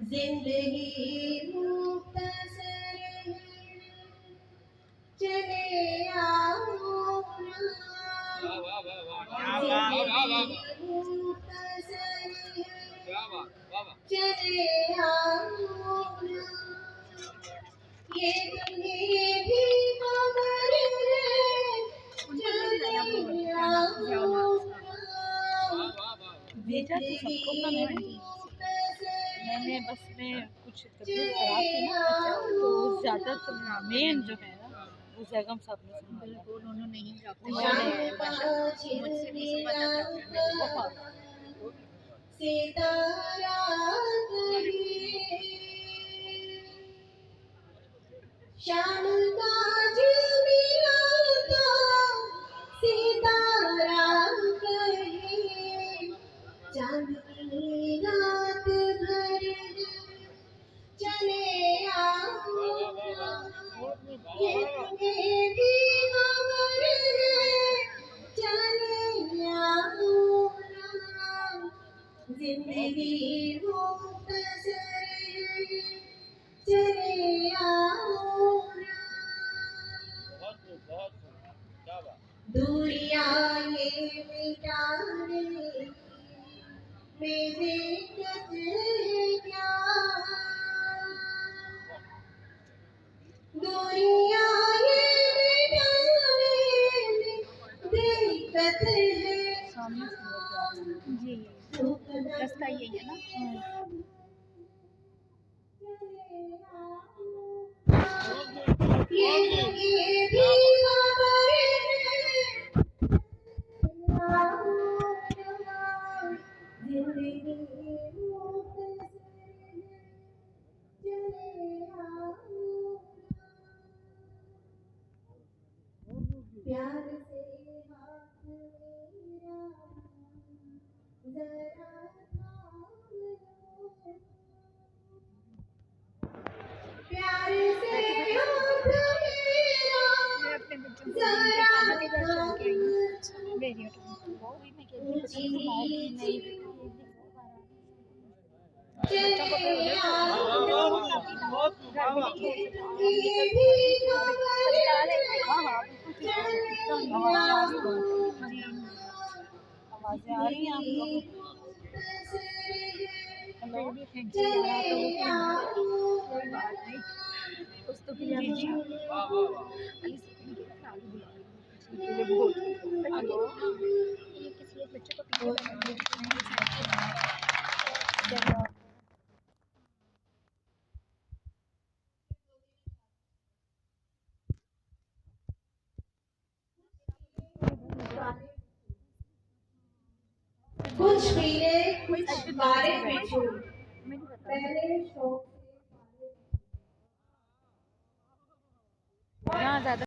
जिंदगी मुख्तसर है, चले आओ ना। जिंदगी मुख्तसर है, चले आओ ना। ये तुम्हें भी खबर है, चले आओ ना। भेजा तो सबको था मैंने बस में कुछ तबीयत खराब थी ना, तो ज़्यादा तो मेन जो है ना वो जगम साहब ने बिल्कुल उन्होंने ही मुझसे भी बहुत सितारा शाम का मिला तो सितारा कहे, चांदनी रात भर चले आओ। ये तुम्हें भी खबर है, चले आओ ना। जिंदगी मुख्तसर है, चले आओ ना। दूरियां ये मिटाने में दिक्कत है क्या? दूरियां ये मिटाने में दिक्कत है। सामने से जी रास्ता यही है ना। ये भी खबर है, जिंदगी मुख्तसर है, चले आओ। प्यार से हाथ मेरा जरा थाम लो, प्यार से हाथ मेरा जरा थाम चले आओ। ये भी खबर है, आवाज़ें आ रही हैं आपको? कुछ पीने कुछ बारे में छू पहले शौक ज़्यादा